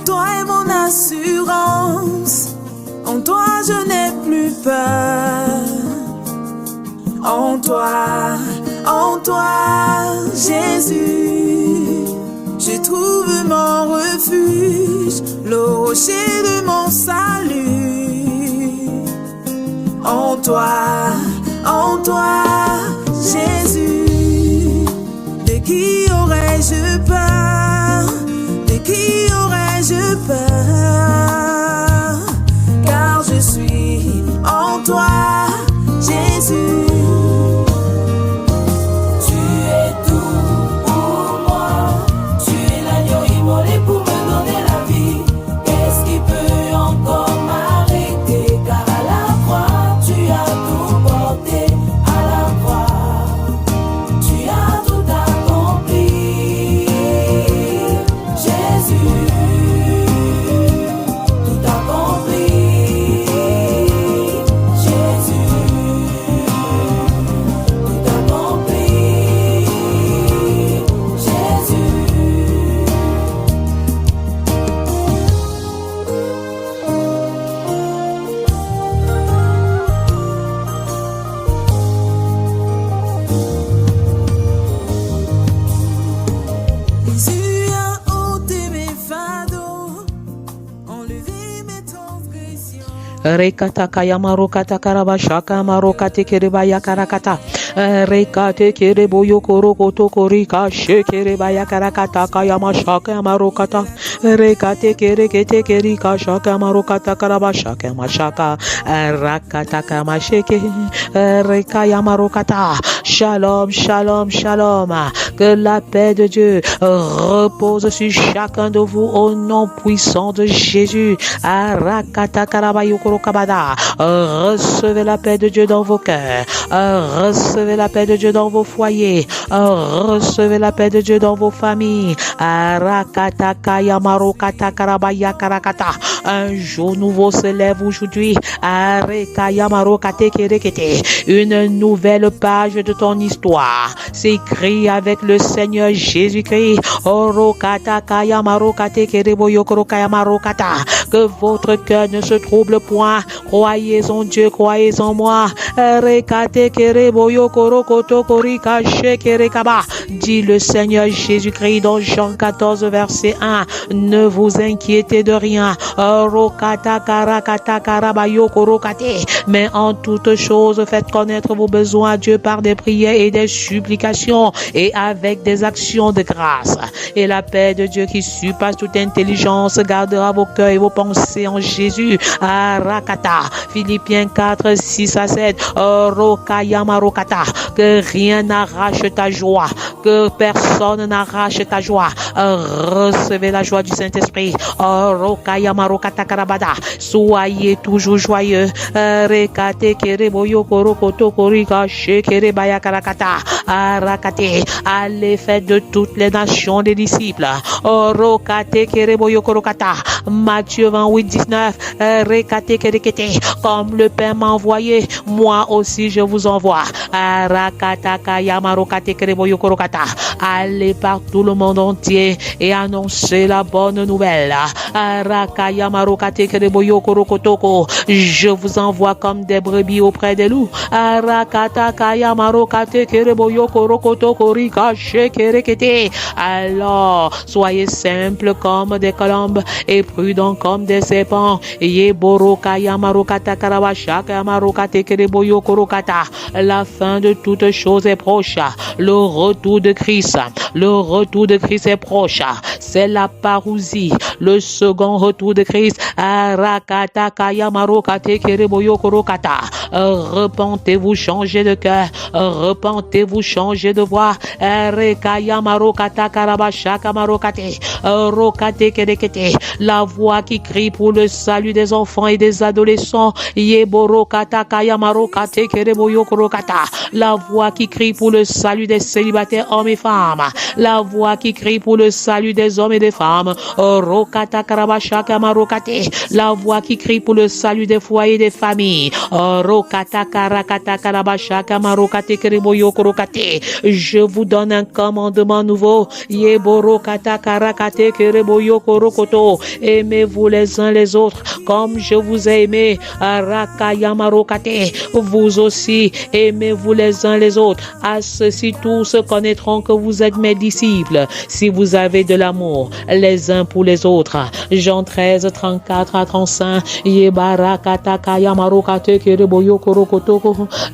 toi est mon assurance. En toi je n'ai plus peur. En toi, Jésus, je trouve mon refuge, le rocher de mon salut. En toi, Jésus, de qui aurais-je peur? De qui aurais-je peur? Car je suis en toi, Jésus. Rekata kayamaro kata karabashaka marokate kerebaya karakata. Rekate kerebo yokoro koto korika shekerebaya karakata kayamashaka marokata. Rekate kerekete kerika shaka marokata karabashaka mashaka. Rakata kamasheke. Rekaya marokata. Shalom, shalom, shalom. Que la paix de Dieu repose sur chacun de vous au nom puissant de Jésus. Arakata karabayokoro kabada. Recevez la paix de Dieu dans vos cœurs. Recevez la paix de Dieu dans vos foyers. Recevez la paix de Dieu dans vos familles. Arakata kayamaro kata karabaya karakata. Un jour nouveau se lève aujourd'hui. Arekayamaro kate kerekete. Une nouvelle page de ton histoire s'écrit avec le Seigneur Jésus-Christ. Orokata kayamaro kate kerebo yokoro kayamaro kata. Que votre cœur ne se trouble point. Croyez en Dieu, croyez en moi. Rekate kerebo yokoro koto korika shekerekaba. Dit le Seigneur Jésus-Christ dans Jean 14 verset 1. Ne vous inquiétez de rien. Orokata karakata karabayo korokate. Mais en toute chose, faites connaître vos besoins à Dieu par des prières et des supplications et avec des actions de grâce. Et la paix de Dieu qui surpasse toute intelligence gardera vos cœurs et vos pensées en Jésus. Arakata. Philippiens 4, 6 à 7. Rokayama-rokata. Que rien n'arrache ta joie. Que personne n'arrache ta joie. Recevez la joie du Saint-Esprit. Rokayama-rokata karabada. Soyez toujours joyeux. Rekate kereboyo korokoto korika shekerebaya karakata. Arakate. Allez, faites de toutes les nations des disciples. Rokate kereboyo korokata. Matthieu 28, 19. Rekate kerekete. Comme le Père m'a envoyé, moi aussi je vous envoie. Arakata kayamarokate kereboyo korokata. Allez par tout le monde entier et annoncez la bonne nouvelle. Arakayamarokate kereboyo korokotoko. Je vous envoie comme des brebis auprès des loups. Arakata kayamarokate kereboyo korokotoko rika shekerekete. Alors, soyez simples comme des colombes et prudents comme des serpents. Yeboro kayamarokata karabashaka yamarokate kereboyo korokata. La fin de toutes choses est proche. Le retour de Christ. Le retour de Christ est proche. C'est la parousie. Le second retour de Christ. Arakata kayamarokate kereboyo korokata. Repentez-vous, changez de cœur. Repentez-vous, changez de voix. Rekayamarokata karabashaka marokate. Rokate kerekete. La voix qui crie pour le salut des enfants et des adolescents. Yeborokata kayamarokate kereboyo korokata. La voix qui crie pour le salut des célibataires hommes et femmes. la voix qui crie pour le salut des hommes et des femmes. Rokata karabashaka marokate, la voix qui crie pour le salut des foyers et des familles. Rokata karakata karabashaka marokate kereboyo korokate. Je vous donne un commandement nouveau. Yeborokata karakate kereboyo korokoto. Aimez-vous les uns les autres comme je vous ai aimé. Arakaya marokate. Vous aussi aimez-vous les uns les autres. À ceci tous connaîtront que vous êtes mes disciples si vous avez de l'amour les uns pour les autres. Jean 13, 34 à 35.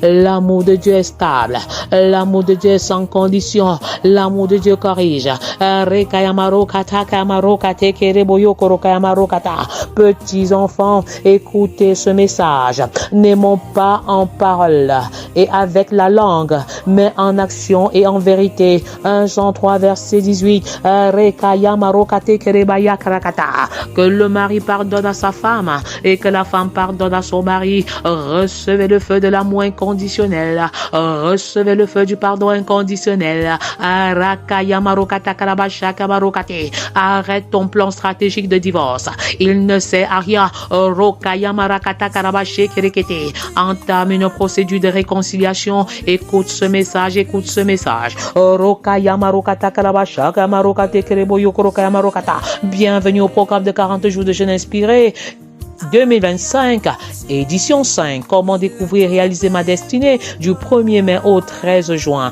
L'amour de Dieu est stable. L'amour de Dieu est sans condition. L'amour de Dieu corrige. Petits enfants, écoutez ce message. N'aimons pas en parole et avec la langue, mais en action et en vérité. 1 Jean 3, verset 18. Que le mari pardonne à sa femme et que la femme pardonne à son mari. Recevez le feu de l'amour inconditionnel. Recevez le feu du pardon inconditionnel. Arrête ton plan stratégique de divorce. Il ne sert à rien. Entame une procédure de réconciliation. Écoute ce message, écoute ce message. Bienvenue au programme de 40 jours de jeûne inspiré 2025, édition 5. Comment découvrir et réaliser ma destinée du 1er mai au 13 juin.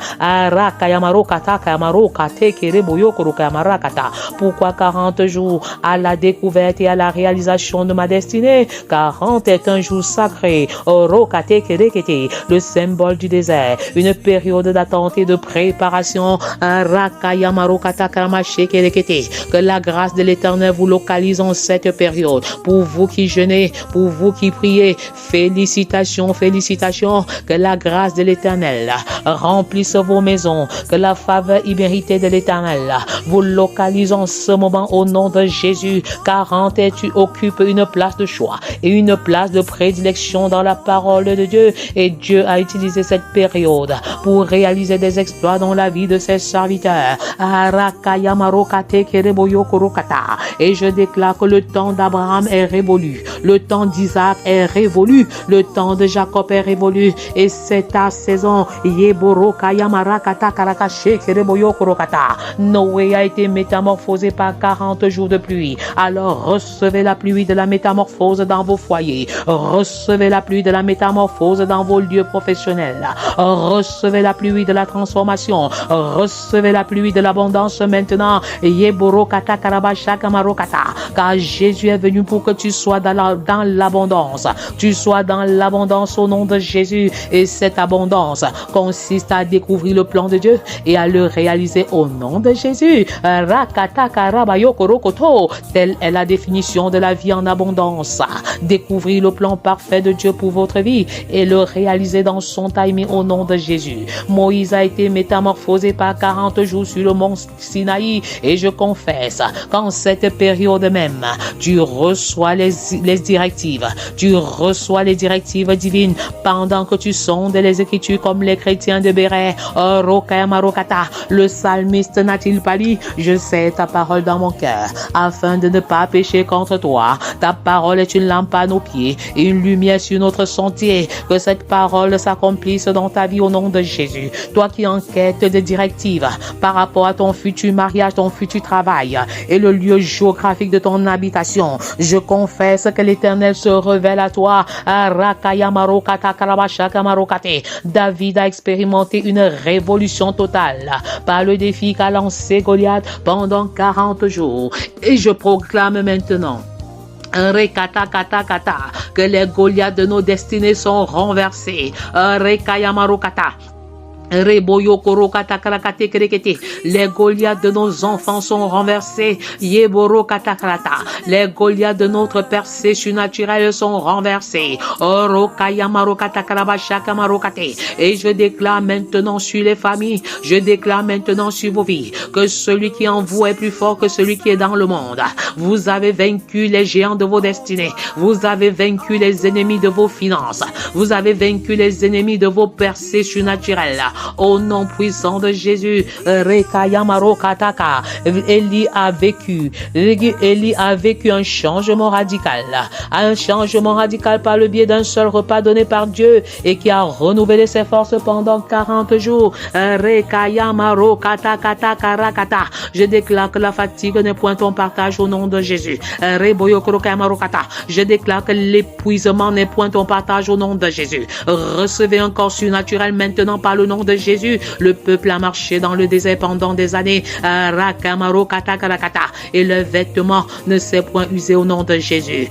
Pourquoi 40 jours? À la découverte et à la réalisation de ma destinée. 40 est un jour sacré. Le symbole du désert. Une période d'attente et de préparation. Que la grâce de l'Éternel vous localise en cette période. Pour vous qui jeûnez, pour vous qui priez, félicitations, félicitations. Que la grâce de l'Éternel remplisse vos maisons. Que la faveur imméritée de l'Éternel vous localise en ce moment au nom de Jésus. 40 et tu occupes une place de choix et une place de prédilection dans la parole de Dieu. Et Dieu a utilisé cette période pour réaliser des exploits dans la vie de ses serviteurs. Et je déclare que le temps d'Abraham est révolu. Le temps d'Isaac est révolu. Le temps de Jacob est révolu. Et c'est ta saison. Noé a été métamorphosé par 40 jours de pluie. Alors recevez la pluie de la métamorphose dans vos foyers. Recevez la pluie de la métamorphose dans vos lieux professionnels. Recevez la pluie de la transformation. Recevez la pluie de l'abondance maintenant. Car Jésus est venu pour que tu sois dans l'abondance. Tu sois dans l'abondance au nom de Jésus. Et cette abondance consiste à découvrir le plan de Dieu et à le réaliser au nom de Jésus. Telle est la définition de la vie en abondance. Découvrir le plan parfait de Dieu pour votre vie et le réaliser dans son timing au nom de Jésus. Moïse a été métamorphosé par 40 jours sur le mont Sinaï et je confesse qu'en cette période même, tu reçois les directives. Tu reçois les directives divines pendant que tu sondes les Écritures comme les chrétiens de Béret. Le psalmiste n'a-t-il pas dit: je sais ta parole dans mon cœur afin de ne pas pécher contre toi. Ta parole est une lampe à nos pieds et une lumière sur notre sentier. Que cette parole s'accomplisse dans ta vie au nom de Jésus. Toi qui enquêtes des directives par rapport à ton futur mariage, ton futur travail et le lieu géographique de ton habitation, je confesse que l'Éternel se révèle à toi. David a expérimenté une révolution totale par le défi qu'a lancé Goliath pendant 40 jours. Et je proclame maintenant que les Goliaths de nos destinées sont renversés. Les Goliaths de nos enfants sont renversés. Les Goliaths de notre percée surnaturelle sont renversés. Et je déclare maintenant sur les familles, je déclare maintenant sur vos vies, que celui qui en vous est plus fort que celui qui est dans le monde. Vous avez vaincu les géants de vos destinées. Vous avez vaincu les ennemis de vos finances. Vous avez vaincu les ennemis de vos percées surnaturelles. Au nom puissant de Jésus, Rekaya Marokataka. Élie a vécu un changement radical par le biais d'un seul repas donné par Dieu et qui a renouvelé ses forces pendant 40 jours. Rekaya Marokataka Karakata. Je déclare que la fatigue n'est point ton partage au nom de Jésus. Je déclare que l'épuisement n'est point ton partage au nom de Jésus. Recevez un corps surnaturel maintenant par le nom de Jésus. Le peuple a marché dans le désert pendant des années. Et le vêtement ne s'est point usé au nom de Jésus.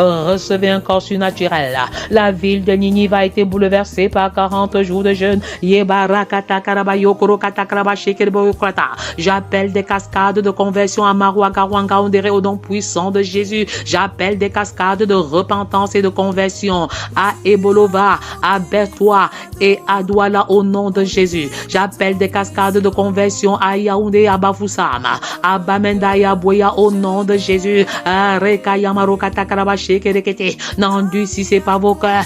Recevez un corps surnaturel. La ville de Ninive a été bouleversée par 40 jours de jeûne. J'appelle des cascades de conversion à Marouakarwanga au nom puissant de Jésus. J'appelle des cascades de repentance et de conversion à Ebolova, à Bertois et à Douala au nom de Jésus. J'appelle des cascades de conversion à Yaoundé, à Bafoussama, à Bamenda et à Boya au nom de Jésus. N'endurcissez pas vos cœurs.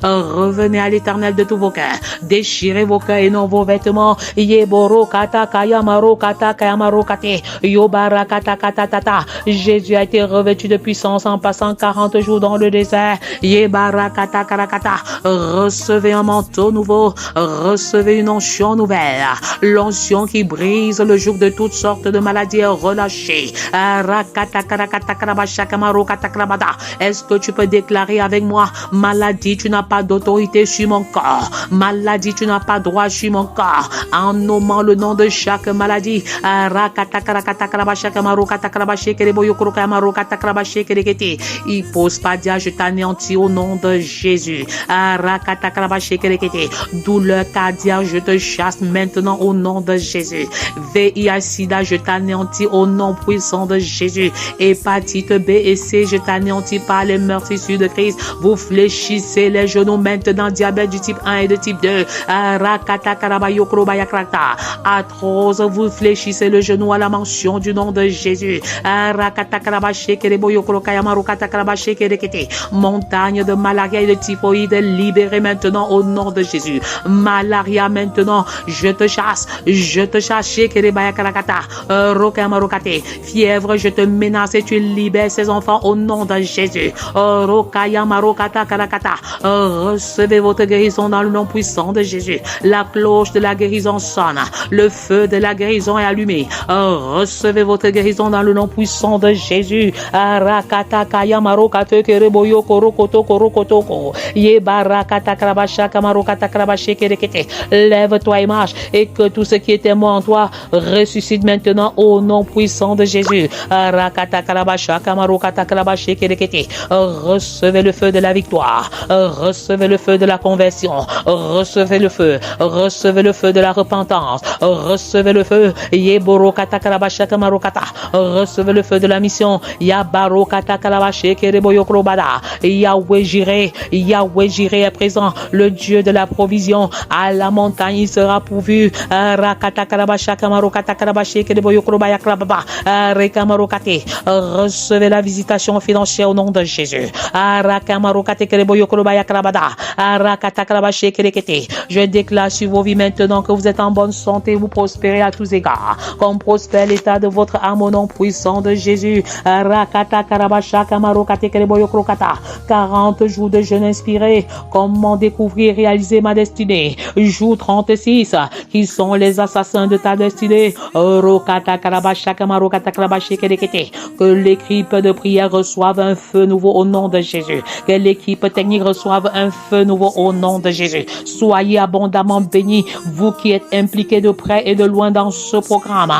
Revenez à l'Éternel de tous vos cœurs. Déchirez vos cœurs et non vos vêtements. Jésus a été revêtu de puissance en passant 40 jours dans le désert. Recevez un manteau nouveau. Recevez une onction nouvelle. L'onction qui brise le joug de toutes sortes de maladies est relâchée. Est-ce que tu peux déclarer avec moi: maladie, tu n'as pas d'autorité sur mon corps. Maladie, tu n'as pas droit sur mon corps. En nommant le nom de chaque maladie. Hypospadia, je t'anéantis au nom de Jésus. Douleur cardiaque, je te chasse maintenant au nom de Jésus. VIH-Sida, je t'anéantis au nom puissant de Jésus. Hépatite B et C, je t'anéantis par les meurtrissures de Christ. Vous fléchissez les genoux maintenant. Diabète du type 1 et de type 2. Arthrose, vous fléchissez le genou à la mention du nom de Jésus. Montagne de malaria et de typhoïde, libérée maintenant au nom de Jésus. Malaria maintenant, je te chasse. Fièvre, je te menace et tu libères ces enfants au nom de Jésus. Recevez votre guérison dans le nom puissant de Jésus. La cloche de la guérison sonne. Le feu de la guérison est allumé. Recevez votre guérison dans le nom puissant de Jésus. Lève-toi et marche, et que tout ce qui était mort en toi ressuscite maintenant au nom puissant de Jésus. Recevez le feu de la victoire. Recevez le feu de la conversion. Recevez le feu. Recevez le feu de la repentance. Recevez le feu. Recevez le feu de la mission. Yahweh Jireh est présent. Le Dieu de la provision. À la montagne, il sera pourvu. Recevez la visitation financière au nom de Jésus. Je déclare sur vos vies maintenant que vous êtes en bonne santé, vous prospérez à tous égards, comme prospère l'état de votre âme au nom puissant de Jésus. 40 jours de jeûne inspiré. Comment découvrir et réaliser ma destinée? Jour 36, qui sont les assassins de ta destinée? Que l'équipe de prière reçoive un feu nouveau au nom de Jésus. Que l'équipe technique reçoive un feu nouveau au nom de Jésus. Soyez abondamment bénis, vous qui êtes impliqués de près et de loin dans ce programme.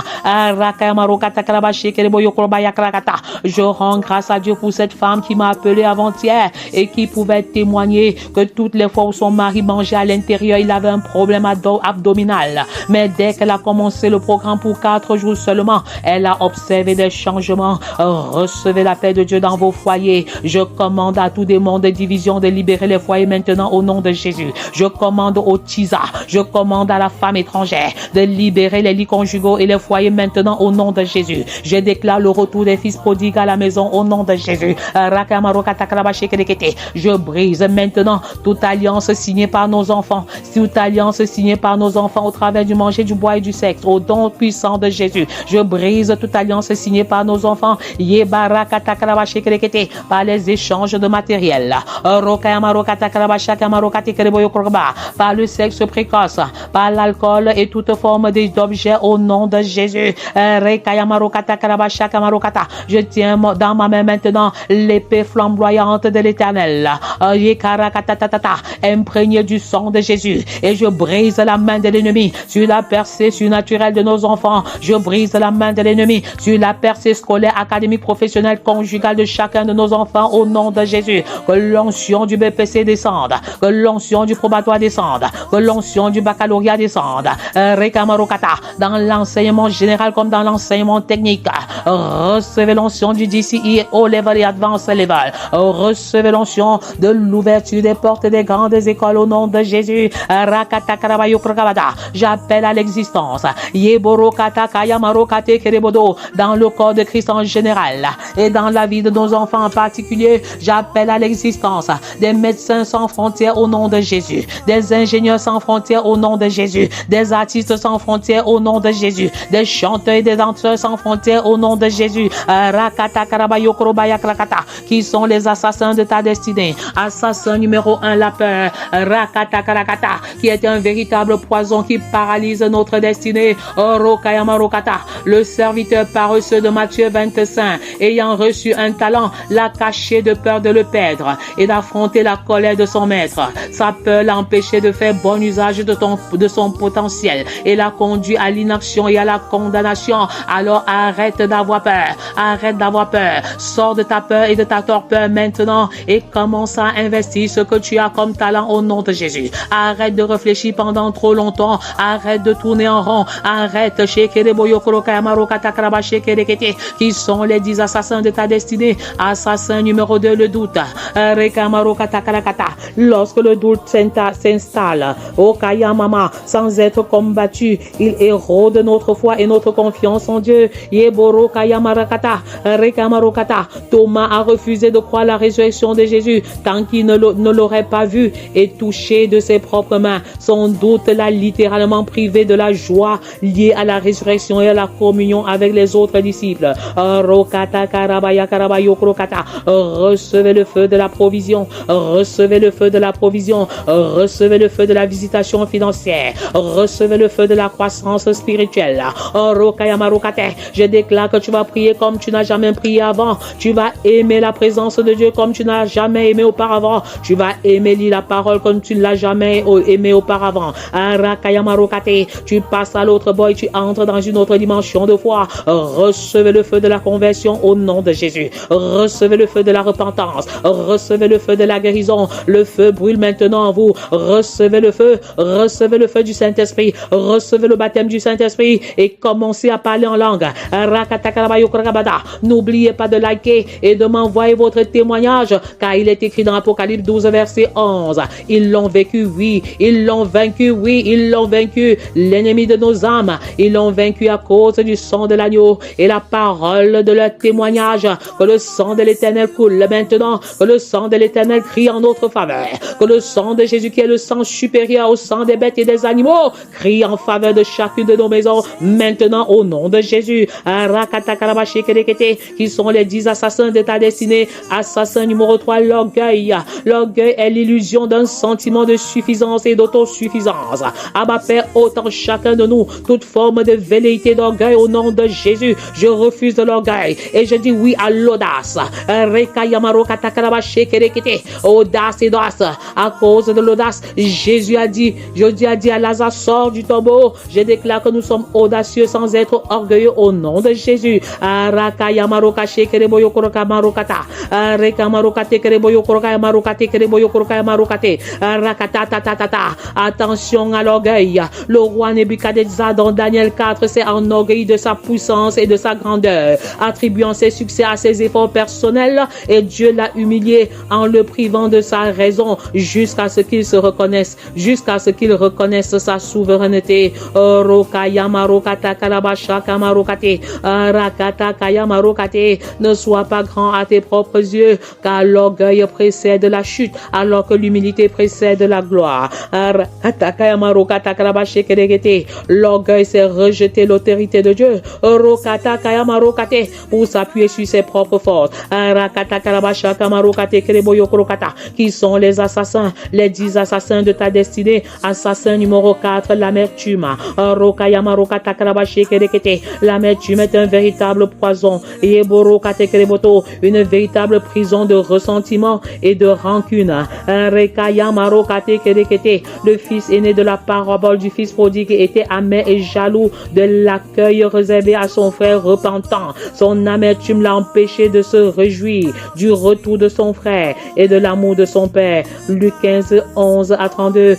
Je rends grâce à Dieu pour cette femme qui m'a appelé avant-hier et qui pouvait témoigner que toutes les fois où son mari mangeait à l'intérieur, il avait un problème abdominal. Mais dès qu'elle a commencé le programme pour 4 jours seulement, elle a observé des changements. Recevez la paix de Dieu dans vos foyers. Je commande à tout démon de division de libérer les foyers maintenant au nom de Jésus. Je commande au TISA, je commande à la femme étrangère de libérer les lits conjugaux et les foyers maintenant au nom de Jésus. Je déclare le retour des fils prodigues à la maison au nom de Jésus. Jésus. Je brise maintenant toute alliance signée par nos enfants, toute alliance signée par nos enfants au travers du manger, du bois et du sexe, au don puissant de Jésus. Je brise toute alliance signée par nos enfants, par les échanges de matériel, par le sexe précoce, par l'alcool et toute forme d'objets au nom de Jésus. Je tiens dans ma main maintenant l'épée flamboyante de l'Éternel, imprégnée du sang de Jésus, et je brise la main de l'ennemi sur la percée surnaturelle de nos enfants. Je brise la main de l'ennemi sur la percée scolaire, académique, professionnelle, conjugale de chacun de nos enfants au nom de Jésus. Que l'onction du BPC descende, que l'onction du probatoire descende, que l'onction du baccalauréat descende. Dans l'enseignement général comme dans l'enseignement technique, recevez l'onction du DCE au level et advanced level. Recevez l'onction de l'ouverture des portes des grandes écoles au nom de Jésus. J'appelle à l'existence dans le corps de Christ en général et dans la vie de nos enfants en particulier. J'appelle à l'existence des médecins sans frontières au nom de Jésus, des ingénieurs sans frontières au nom de Jésus, des artistes sans frontières au nom de Jésus, des chanteurs et des danseurs sans frontières au nom de Jésus. Qui sont les assassins de ta destinée. Assassin numéro 1, la peur, qui est un véritable poison qui paralyse notre destinée. Le serviteur paresseux de Matthieu 25, ayant reçu un talent, l'a caché de peur de le perdre et d'affronter la colère de son maître. Sa peur l'a empêché de faire bon usage de son potentiel et l'a conduit à l'inaction et à la condamnation. Alors arrête d'avoir peur, arrête d'avoir peur, sors de ta peur et de ta torpeur maintenant et commence à investir ce que tu as comme talent au nom de Jésus. Arrête de réfléchir pendant trop longtemps, arrête de tourner en rond, arrête qui sont les 10 assassins de ta destinée. Assassin numéro 2, le doute. Lorsque le doute s'installe au Kayamama sans être combattu, il érode notre foi et notre confiance en Dieu. Thomas a refusé de croire la résurrection de Jésus tant qu'il ne l'aurait pas vu et touché de ses propres mains. Son doute l'a littéralement privé de la joie liée à la résurrection et à la communion avec les autres disciples. Recevez le feu de la provision, recevez le feu de la provision, recevez le feu de la visitation financière, recevez le feu de la croissance spirituelle. Je déclare que tu vas prier comme tu n'as jamais prié avant. Tu vas aimer la présence de Dieu comme tu n'as jamais aimé auparavant. Tu vas aimer lire la parole comme tu ne l'as jamais aimé auparavant. Tu passes à l'autre bord et tu entres dans une autre dimension de foi. Recevez le feu de la conversion au nom de Jésus. Recevez le feu de la repentance. Recevez le feu de la guérison. Le feu brûle maintenant en vous. Recevez le feu du Saint-Esprit. Recevez le baptême du Saint-Esprit et commencez à parler en langue. N'oubliez pas de liker et de m'envoyer votre témoignage, car il est écrit dans Apocalypse 12, verset 11. Ils l'ont vécu, oui. Ils l'ont vaincu, oui. Ils l'ont vaincu. L'ennemi de nos âmes, ils l'ont vaincu à cause du sang de l'agneau et la parole de leur témoignage. Que le sang de l'Éternel coule maintenant. Que le sang de l'Éternel crie en notre faveur. Que le sang de Jésus, qui est le sang supérieur au sang des bêtes et des animaux, crie en faveur de chacune de nos maisons maintenant au nom de Jésus. Qui sont les 10 assassins de ta destinée. Assassin numéro 3, l'orgueil. L'orgueil est l'illusion d'un sentiment de suffisance et d'autosuffisance. Abba Père, ôte en chacun de nous toute forme de velléité d'orgueil au nom de Jésus. Je refuse de l'orgueil et je dis oui à l'audace. Audace et audace. À cause de l'audace, Jésus a dit à Lazare, sors du tombeau. Je déclare que nous sommes audacieux sans être orgueilleux au nom de Jésus. Attention à l'orgueil. Le roi Nebuchadnezzar dans Daniel 4 s'est enorgueilli de sa puissance et de sa grandeur, attribuant ses succès à ses efforts personnels, et Dieu l'a humilié en le privant de sa raison jusqu'à ce qu'il se reconnaisse, jusqu'à ce qu'il reconnaisse sa souveraineté. Ne sois pas grand à tes propres yeux, car l'orgueil précède la chute, alors que l'humilité précède la gloire. L'orgueil, c'est rejeter l'autorité de Dieu pour s'appuyer sur ses propres forces. Qui sont les assassins, les 10 assassins de ta destinée. Assassin numéro 4, l'amertume. L'amertume est un véritable poison. Une véritable prison de ressentiment et de rancune. Le fils aîné de la parabole du fils prodigue était amer et jaloux de l'accueil réservé à son frère repentant. Son amertume l'a empêché de se réjouir du retour de son frère et de l'amour de son père. Luc 15, 11 à 32.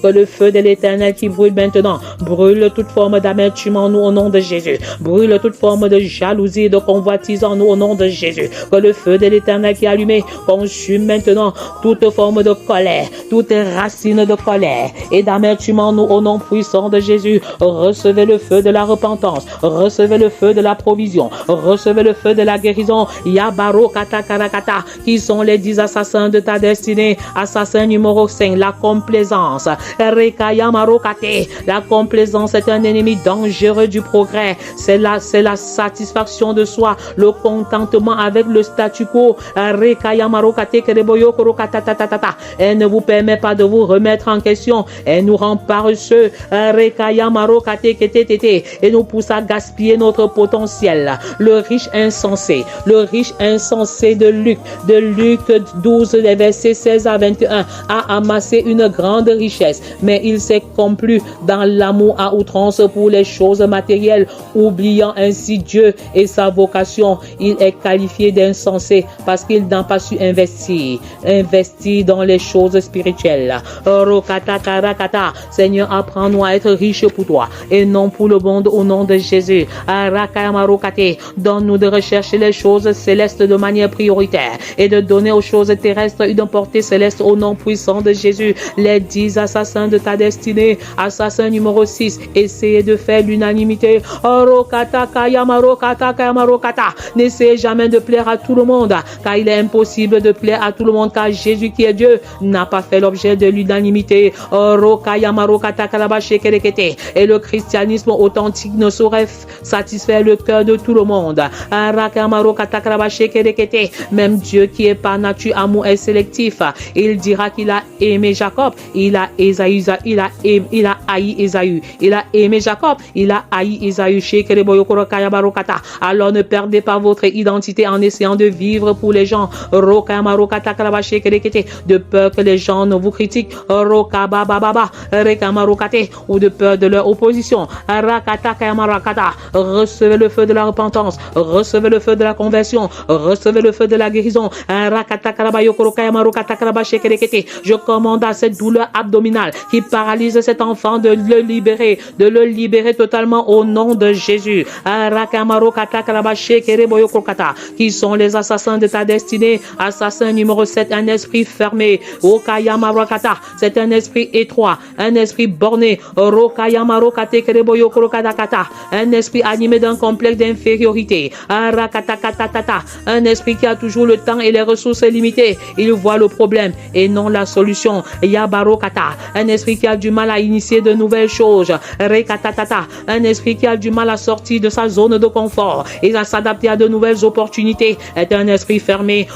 Que le feu de l'Éternel qui brûle maintenant brûle toute forme d'amertume en nous au nom de Jésus. Brûle toute forme de jalousie et de convoitise en nous au nom de Jésus. Que le feu de l'Éternel qui est allumé consume maintenant toute forme de colère, toute racine de colère et d'amertume en nous au nom puissant de Jésus. Recevez le feu de la repentance, recevez le feu de la provision, recevez le feu de la guérison. Yabaro kata karakata, qui sont les 10 assassins de ta destinée. Assassin numéro 5, la complaisance. La complaisance est un ennemi dangereux du progrès. C'est la satisfaction de soi, le contentement avec le statu quo. Elle ne vous permet pas de vous remettre en question. Elle nous rend paresseux et nous pousse à gaspiller notre potentiel. Le riche insensé de Luc 12, les versets 16 à 21, a amassé une grande richesse, mais il s'est complu dans l'amour à outrance pour les choses matérielles, oubliant ainsi Dieu et sa vocation. Il est qualifié d'insensé parce qu'il n'a pas su investir dans les choses spirituelles. Seigneur, apprends-nous à être riches pour toi et non pour le monde au nom de Jésus. Donne-nous de rechercher les choses célestes de manière prioritaire et de donner aux choses terrestres une portée céleste au nom puissant de Jésus. Les 10 assassins de ta destinée. Assassin numéro 6, essayez de faire l'unanimité. N'essayez jamais de plaire à tout le monde, car il est impossible de plaire à tout le monde, car Jésus qui est Dieu n'a pas fait l'objet de l'unanimité. Et le christianisme authentique ne saurait satisfaire le cœur de tout le monde. Même Dieu qui est par nature amour est sélectif. Il dira qu'il a aimé Jacob, il a haï Ésaü. Il a aimé Jacob, il a haï Ésaü. Alors ne perdez pas votre identité en essayant de vivre pour les gens, de peur que les gens ne vous critiquent, ou de peur de leur opposition. Recevez le feu de la repentance, recevez le feu de la conversion, recevez le feu de la guérison. Je commande à cette douleur abdominale qui paralyse cet enfant de le libérer totalement au nom de Jésus. Qui sont les assassins de ta destinée. Assassin numéro 7, un esprit fermé. C'est un esprit étroit, un esprit borné. Un esprit animé d'un complexe d'infériorité. Un esprit qui a toujours le temps et les ressources limitées. Il voit le problème et non la solution. Un esprit qui a du mal à initier de nouvelles choses. Un esprit qui a du mal à sortir de sa zone de confort et à s'adapter à de nouvelles opportunités. Est un esprit fermé.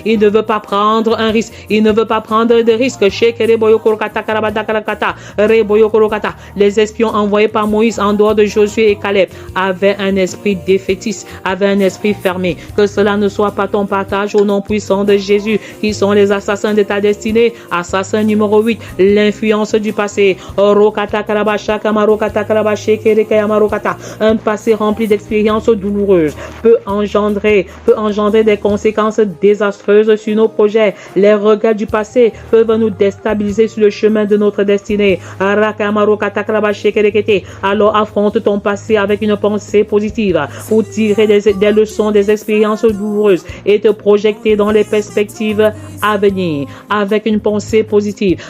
Il ne veut pas prendre un risque. Il ne veut pas prendre de risque. Les espions envoyés par Moïse en dehors de Josué et Caleb avaient un esprit défaitiste, avaient un esprit fermé. Que cela ne soit pas ton partage au nom puissant de Jésus. Qui sont les assassins de ta destinée. Assassin numéro 8, l'influence du passé. Un passé rempli d'expériences douloureuses peut engendrer des conséquences désastreuses sur nos projets. Les regrets du passé peuvent nous déstabiliser sur le chemin de notre destinée. Alors affronte ton passé avec une pensée positive pour tirer des leçons des expériences douloureuses et te projeter dans les perspectives à venir avec une pensée positive.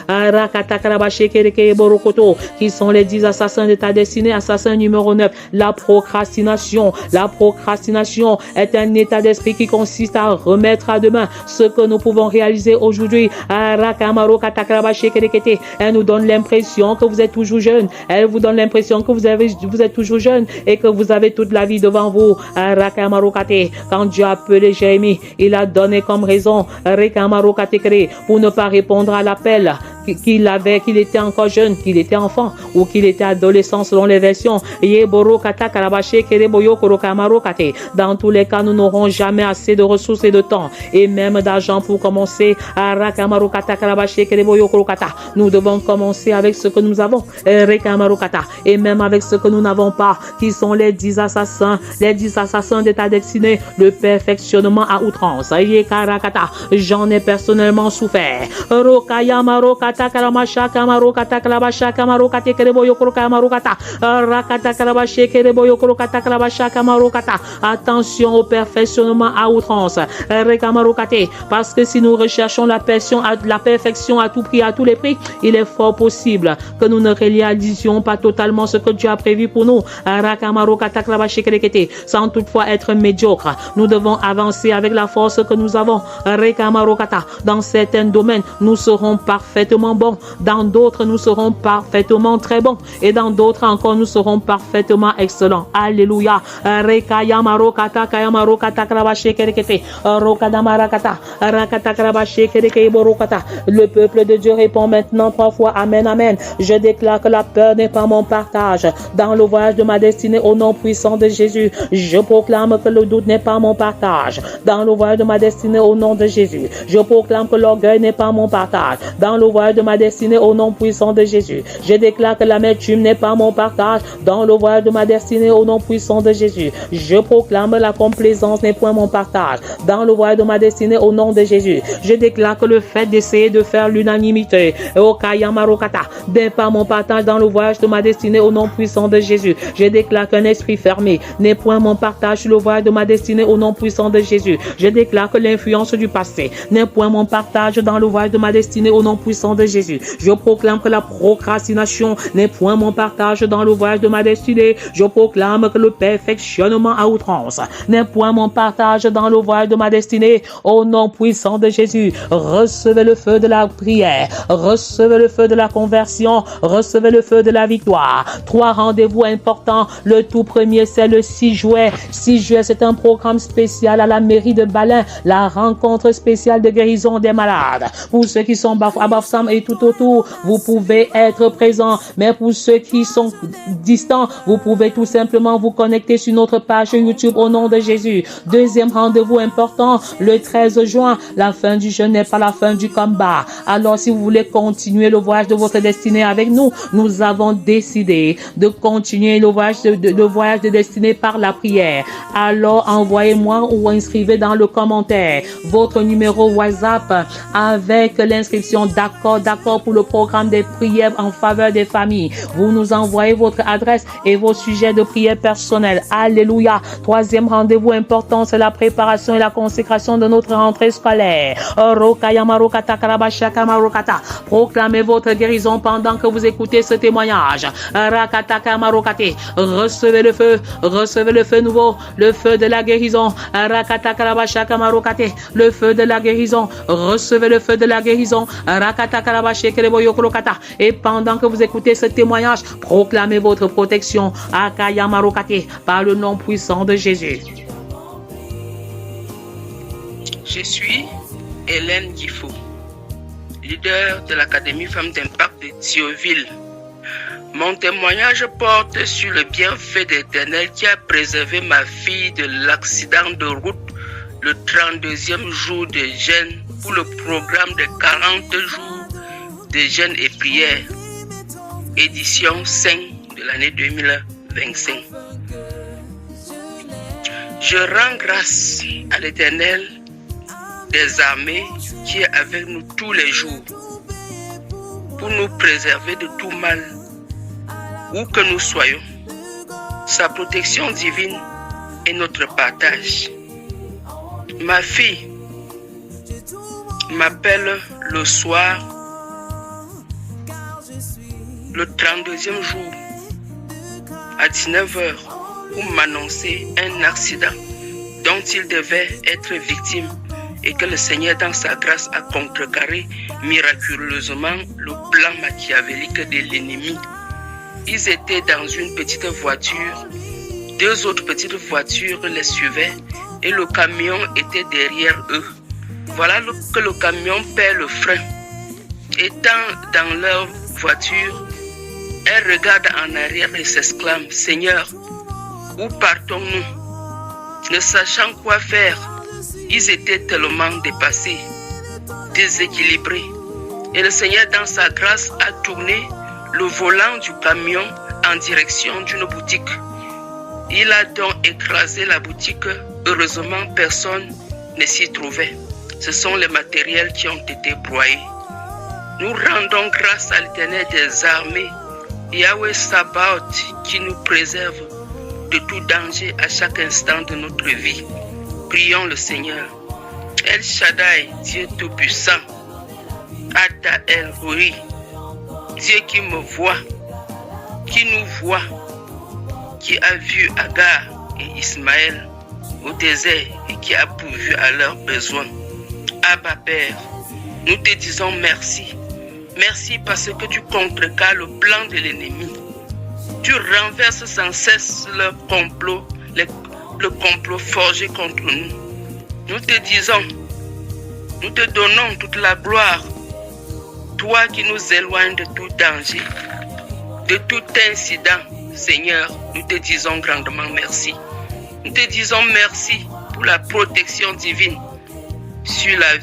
Qui sont les 10 assassins de ta destinée. destiné assassin numéro 9, la procrastination. La procrastination est un état d'esprit qui consiste à remettre à demain ce que nous pouvons réaliser aujourd'hui. Elle nous donne l'impression que vous êtes toujours jeune. Elle vous donne l'impression que vous êtes toujours jeune et que vous avez toute la vie devant vous. Quand Dieu a appelé Jérémie, il a donné comme raison pour ne pas répondre à l'appel qu'il était encore jeune, qu'il était enfant ou qu'il était adolescent selon les versions. Dans tous les cas, nous n'aurons jamais assez de ressources et de temps et même d'argent pour commencer. Nous devons commencer avec ce que nous avons et même avec ce que nous n'avons pas, qui sont les 10 assassins de ta destinée, le perfectionnement à outrance. J'en ai personnellement souffert. Attention au perfectionnement à outrance. Parce que si nous recherchons la perfection à tout prix, à tous les prix, il est fort possible que nous ne réalisions pas totalement ce que Dieu a prévu pour nous. Sans toutefois être médiocre, nous devons avancer avec la force que nous avons. Dans certains domaines, nous serons parfaitement bons. Dans d'autres, nous serons parfaitement très bons. Et dans d'autres encore, nous serons parfaitement excellents. Alléluia. Le peuple de Dieu répond maintenant 3 fois Amen, Amen. Je déclare que la peur n'est pas mon partage dans le voyage de ma destinée au nom puissant de Jésus. Je proclame que le doute n'est pas mon partage dans le voyage de ma destinée au nom de Jésus. Je proclame que l'orgueil n'est pas mon partage dans le voyage de ma destinée au nom puissant de Jésus. Je déclare que l'amertume n'est pas mon partage dans le voyage de ma destinée au nom puissant de Jésus. Je proclame la complaisance n'est point mon partage dans le voyage de ma destinée au nom de Jésus. Je déclare que le fait d'essayer de faire l'unanimité n'est pas mon partage dans le voyage de ma destinée au nom puissant de Jésus. Je déclare qu'un esprit fermé n'est point mon partage sur le voyage de ma destinée au nom puissant de Jésus. Je déclare que l'influence du passé n'est point mon partage dans le voyage de ma destinée au nom puissant de Jésus. Je proclame que la procrastination n'est point mon partage dans le voyage de ma destinée. Je proclame que le perfectionnement à outrance n'est point mon partage dans le voyage de ma destinée au nom puissant de Jésus. Recevez le feu de la prière, recevez le feu de la conversion, recevez le feu de la victoire. 3 rendez-vous importants. Le tout premier, c'est le 6 juillet. 6 juillet, c'est un programme spécial à la mairie de Balin, la rencontre spéciale de guérison des malades. Pour ceux qui sont à Bafoussam et tout autour, vous pouvez être présents. Mais pour ceux qui sont distants, vous pouvez tout simplement vous connecter sur notre page YouTube au nom de Jésus. Deuxième rendez-vous important, le 13 juin. La fin du jeûne n'est pas la fin du combat. Alors, si vous voulez continuer le voyage de votre destinée avec nous, nous avons décidé de continuer le voyage de destinée par la prière. Alors, envoyez-moi ou inscrivez dans le commentaire votre numéro WhatsApp avec l'inscription d'accord pour le programme des prières en faveur des familles. Vous nous envoyez votre adresse et vos sujets de prière personnels. Alléluia. Troisième rendez-vous important, c'est la préparation et la consécration de notre rentrée scolaire. Proclamez votre guérison pendant que vous écoutez ce témoignage. Recevez le feu nouveau, le feu de la guérison. Le feu de la guérison. Recevez le feu de la guérison. Et pendant que vous écoutez ce témoignage, proclamez votre protection par le nom puissant de Jésus. Je suis Hélène Guifou, leader de l'Académie Femmes d'Impact de Thionville. Mon témoignage porte sur le bienfait de l'Éternel qui a préservé ma fille de l'accident de route le 32e jour de jeûne pour le programme de 40 jours de jeûne et prière, édition 5 de l'année 2025. Je rends grâce à l'Éternel des armées qui est avec nous tous les jours pour nous préserver de tout mal où que nous soyons. Sa protection divine est notre partage. Ma fille m'appelle le soir, le 32e jour à 19h pour m'annoncer un accident dont il devait être victime et que le Seigneur dans sa grâce a contrecarré miraculeusement le plan machiavélique de l'ennemi. Ils étaient dans une petite voiture, 2 autres petites voitures les suivaient et le camion était derrière eux. Voilà que le camion perd le frein. Étant dans leur voiture, elle regarde en arrière et s'exclame: Seigneur, où partons-nous? Ne sachant quoi faire, ils étaient tellement dépassés, déséquilibrés. Et le Seigneur, dans sa grâce, a tourné le volant du camion en direction d'une boutique. Il a donc écrasé la boutique. Heureusement, personne ne s'y trouvait. Ce sont les matériels qui ont été broyés. Nous rendons grâce à l'Éternel des armées, Yahweh Sabaoth, qui nous préserve de tout danger à chaque instant de notre vie. Prions le Seigneur. El Shaddai, Dieu Tout-Puissant, Adda El Roi, Dieu qui me voit, qui nous voit, qui a vu Agar et Ismaël au désert et qui a pourvu à leurs besoins. Abba Père, nous te disons merci. Merci parce que tu contrecarres le plan de l'ennemi. Tu renverses sans cesse leur complot, le complot forgé contre nous. Nous te disons, nous te donnons toute la gloire. Toi qui nous éloignes de tout danger, de tout incident, Seigneur, nous te disons grandement merci. Nous te disons merci pour la protection divine,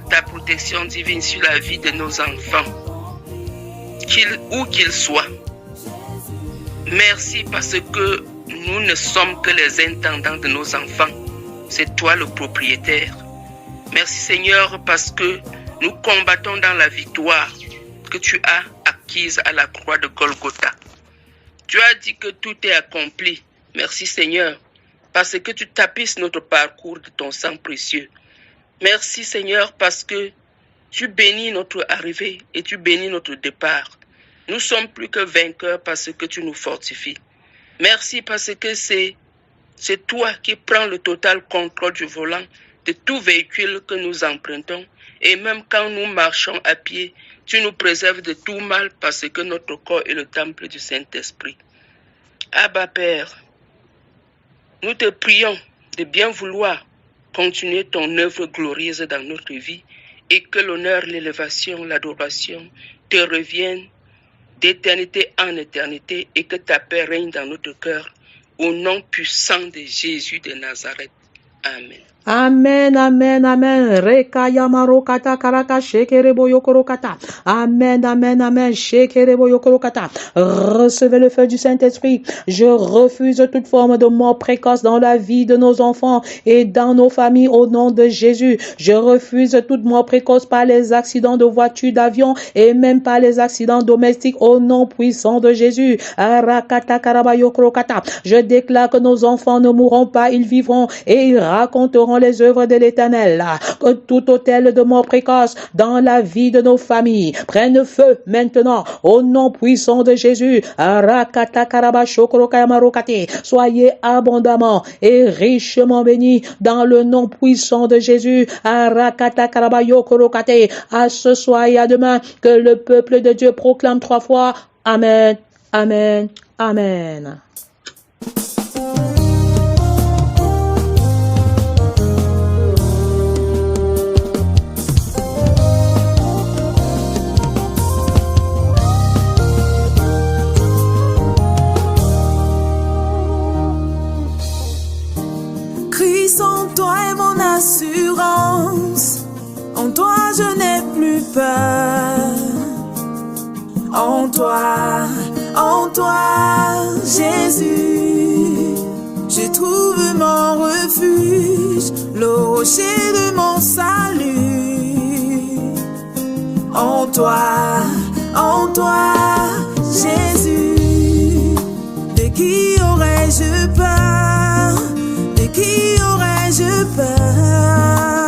ta protection divine sur la vie de nos enfants, où qu'ils soient. Merci parce que nous ne sommes que les intendants de nos enfants. C'est toi le propriétaire. Merci Seigneur parce que nous combattons dans la victoire que tu as acquise à la croix de Golgotha. Tu as dit que tout est accompli. Merci Seigneur parce que tu tapisses notre parcours de ton sang précieux. Merci Seigneur parce que tu bénis notre arrivée et tu bénis notre départ. Nous sommes plus que vainqueurs parce que tu nous fortifies. Merci parce que c'est toi qui prends le total contrôle du volant de tout véhicule que nous empruntons. Et même quand nous marchons à pied, tu nous préserves de tout mal parce que notre corps est le temple du Saint-Esprit. Abba Père, nous te prions de bien vouloir continuer ton œuvre glorieuse dans notre vie et que l'honneur, l'élévation, l'adoration te reviennent d'éternité en éternité et que ta paix règne dans notre cœur au nom puissant de Jésus de Nazareth. Amen. Amen, amen, amen. Rekaya marokata karaka shekerebo yokorokata. Amen, amen, amen. Shekerebo yokorokata. Recevez le feu du Saint-Esprit. Je refuse toute forme de mort précoce dans la vie de nos enfants et dans nos familles au nom de Jésus. Je refuse toute mort précoce par les accidents de voiture, d'avion et même par les accidents domestiques au nom puissant de Jésus. Arakata karaba yokorokata. Je déclare que nos enfants ne mourront pas, ils vivront et ils raconteront les œuvres de l'Éternel. Que tout autel de mort précoce dans la vie de nos familles prenne feu maintenant au nom puissant de Jésus. Soyez abondamment et richement bénis dans le nom puissant de Jésus. À ce soir et à demain, que le peuple de Dieu proclame 3 fois Amen, Amen, Amen. Christ en toi est mon assurance, en toi je n'ai plus peur. En toi, Jésus, je trouve mon refuge, le rocher de mon salut. En toi, Jésus, de qui aurais-je peur? De qui aurais-je peur?